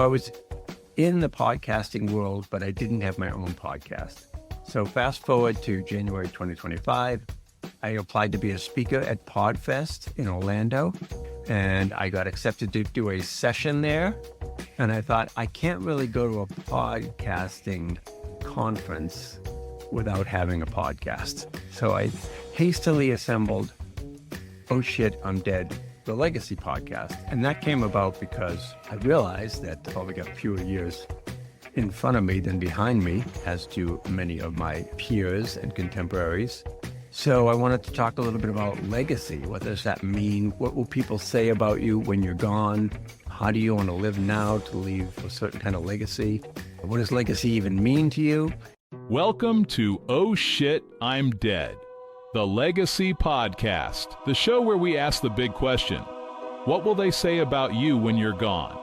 I was in the podcasting world, but I didn't have my own podcast. So fast forward to January 2025, I applied to be a speaker at PodFest in Orlando, and I got accepted to do a session there. And I thought, I can't really go to a podcasting conference without having a podcast. So I hastily assembled Oh Shit, I'm Dead, the Legacy podcast. And that came about because I realized that I've probably got fewer years in front of me than behind me, as do many of my peers and contemporaries. So I wanted to talk a little bit about legacy. What does that mean? What will people say about you when you're gone? How do you want to live now to leave a certain kind of legacy? What does legacy even mean to you? Welcome to Oh Shit, I'm Dead, the Legacy Podcast, the show where we ask the big question, what will they say about you when you're gone?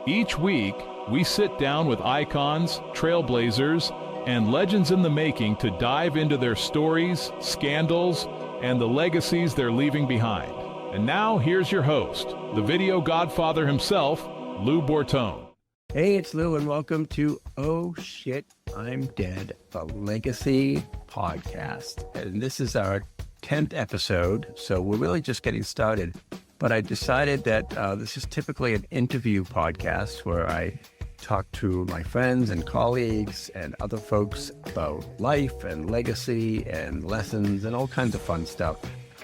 Each week, we sit down with icons, trailblazers, and legends in the making to dive into their stories, scandals, and the legacies they're leaving behind. And now, here's your host, the video godfather himself, Lou Bortone. Hey, it's Lou, and welcome to Oh Shit, I'm Dead, the Legacy Podcast. And this is our 10th episode, so we're really just getting started. But I decided that this is typically an interview podcast where I talk to my friends and colleagues and other folks about life and legacy and lessons and all kinds of fun stuff.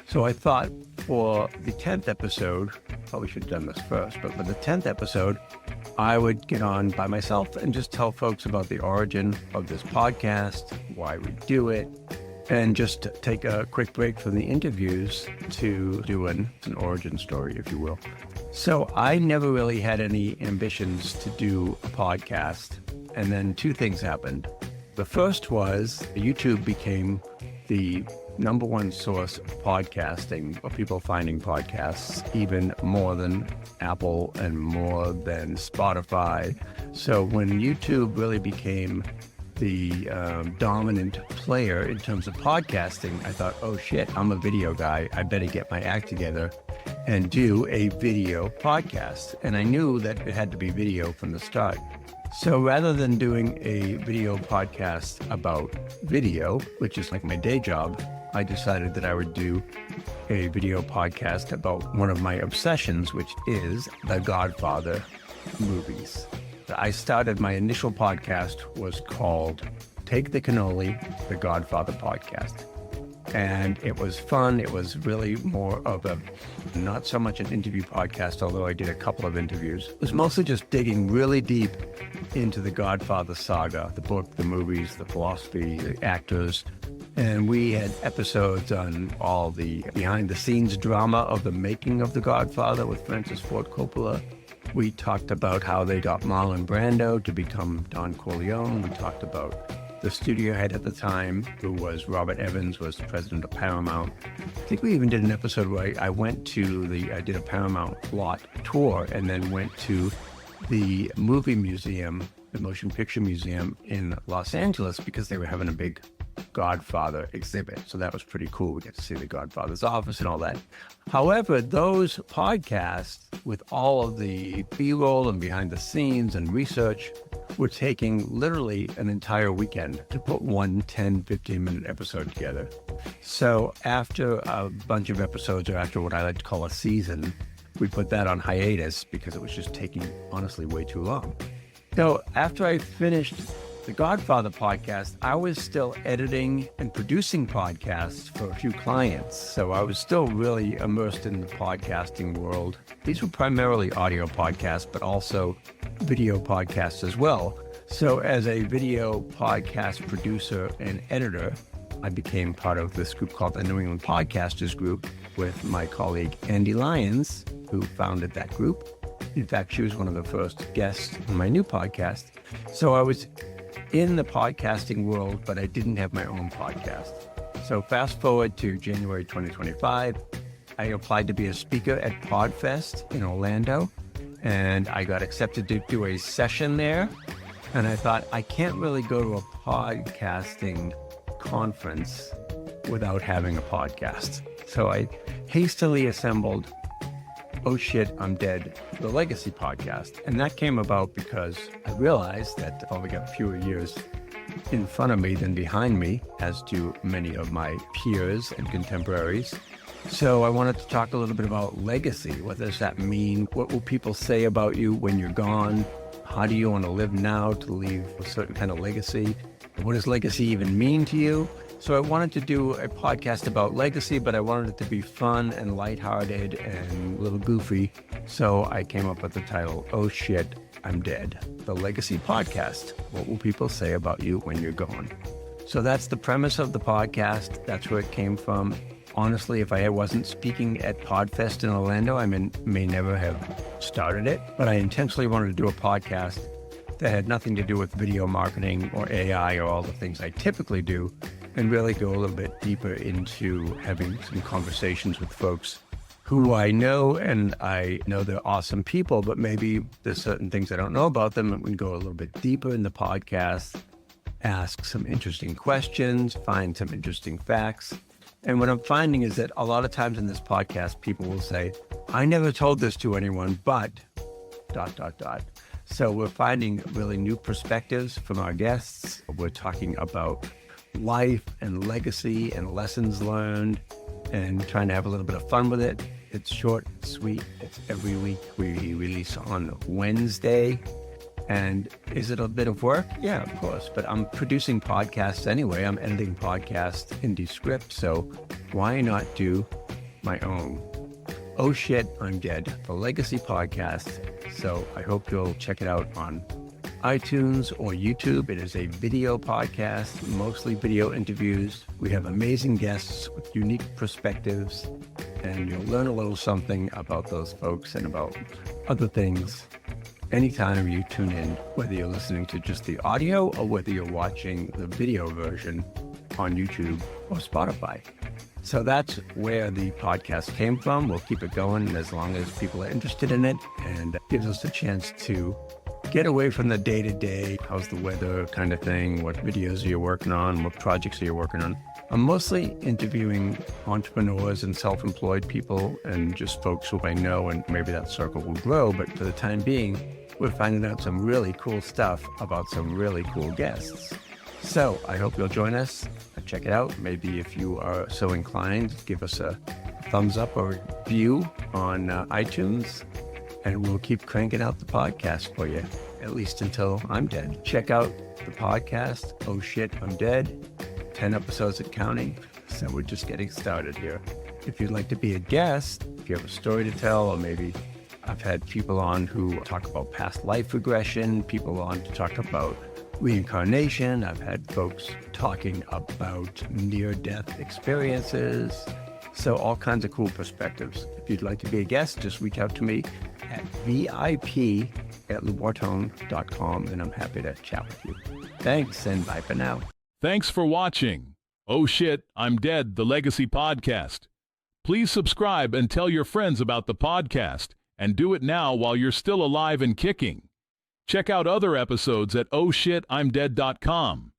So I thought for the 10th episode, probably should have done this first, but for the 10th episode, I would get on by myself and just tell folks about the origin of this podcast, why we do it, and just take a quick break from the interviews to do an origin story, if you will. So I never really had any ambitions to do a podcast. And then two things happened. The first was YouTube became the number one source of podcasting, of people finding podcasts, even more than Apple and more than Spotify. So when YouTube really became the dominant player in terms of podcasting, I thought, oh shit, I'm a video guy. I better get my act together and do a video podcast. And I knew that it had to be video from the start. So rather than doing a video podcast about video, which is like my day job, I decided that I would do a video podcast about one of my obsessions, which is the Godfather movies. My initial podcast was called Take the Cannoli, the Godfather Podcast. And it was fun. It was really more of not so much an interview podcast, although I did a couple of interviews. It was mostly just digging really deep into the Godfather saga, the book, the movies, the philosophy, the actors. And we had episodes on all the behind-the-scenes drama of the making of The Godfather with Francis Ford Coppola. We talked about how they got Marlon Brando to become Don Corleone. We talked about the studio head at the time, who was Robert Evans, was the president of Paramount. I think we even did an episode where I did a Paramount lot tour and then went to the movie museum, the Motion Picture Museum in Los Angeles, because they were having a big Godfather exhibit. So that was pretty cool. We get to see the Godfather's office and all that. However, those podcasts with all of the B-roll and behind the scenes and research were taking literally an entire weekend to put one 10, 15-minute episode together. So after a bunch of episodes, or after what I like to call a season, we put that on hiatus because it was just taking, honestly, way too long. So after I finished the Godfather podcast, I was still editing and producing podcasts for a few clients. So I was still really immersed in the podcasting world. These were primarily audio podcasts, but also video podcasts as well. So as a video podcast producer and editor, I became part of this group called the New England Podcasters Group with my colleague Andy Lyons, who founded that group. In fact, she was one of the first guests on my new podcast. So I was in the podcasting world, but I didn't have my own podcast. So fast forward to January 2025, I applied to be a speaker at PodFest in Orlando, and I got accepted to do a session there. And I thought, I can't really go to a podcasting conference without having a podcast. So I hastily assembled Oh Shit, I'm Dead, the Legacy Podcast. And that came about because I realized that I've only got fewer years in front of me than behind me, as do many of my peers and contemporaries. So I wanted to talk a little bit about legacy. What does that mean? What will people say about you when you're gone? How do you want to live now to leave a certain kind of legacy? What does legacy even mean to you? So I wanted to do a podcast about legacy, but I wanted it to be fun and lighthearted and a little goofy. So I came up with the title, Oh Shit, I'm Dead, the Legacy Podcast. What will people say about you when you're gone? So that's the premise of the podcast. That's where it came from. Honestly, if I wasn't speaking at PodFest in Orlando, I may never have started it. But I intentionally wanted to do a podcast that had nothing to do with video marketing or AI or all the things I typically do, and really go a little bit deeper into having some conversations with folks who I know, and I know they're awesome people, but maybe there's certain things I don't know about them, and we can go a little bit deeper in the podcast, ask some interesting questions, find some interesting facts. And what I'm finding is that a lot of times in this podcast, people will say, I never told this to anyone, but ... So we're finding really new perspectives from our guests. We're talking about life and legacy and lessons learned and trying to have a little bit of fun with it. It's short, it's sweet. It's every week. We release on Wednesday. And is it a bit of work? Yeah, of course. But I'm producing podcasts anyway. I'm editing podcasts in Descript. So why not do my own? Oh Shit, I'm Dead, the Legacy Podcast. So I hope you'll check it out on iTunes or YouTube. It is a video podcast, mostly video interviews. We have amazing guests with unique perspectives, and you'll learn a little something about those folks and about other things anytime you tune in, whether you're listening to just the audio or whether you're watching the video version on YouTube or Spotify. So that's where the podcast came from. We'll keep it going as long as people are interested in it, and it gives us a chance to get away from the day-to-day, how's the weather kind of thing, what videos are you working on, what projects are you working on. I'm mostly interviewing entrepreneurs and self-employed people and just folks who I know, and maybe that circle will grow, but for the time being, we're finding out some really cool stuff about some really cool guests. So I hope you'll join us. Check it out. Maybe if you are so inclined, give us a thumbs up or review on iTunes, and we'll keep cranking out the podcast for you, at least until I'm dead. Check out the podcast, Oh Shit, I'm Dead. 10 episodes and counting. So we're just getting started here. If you'd like to be a guest, if you have a story to tell, or maybe I've had people on who talk about past life regression, people on to talk about reincarnation. I've had folks talking about near-death experiences. So all kinds of cool perspectives. If you'd like to be a guest, just reach out to me at vip@loubortone.com, and I'm happy to chat with you. Thanks, and bye for now. Thanks for watching. Oh Shit, I'm Dead, the Legacy Podcast. Please subscribe and tell your friends about the podcast, and do it now while you're still alive and kicking. Check out other episodes at ohshitimdead.com.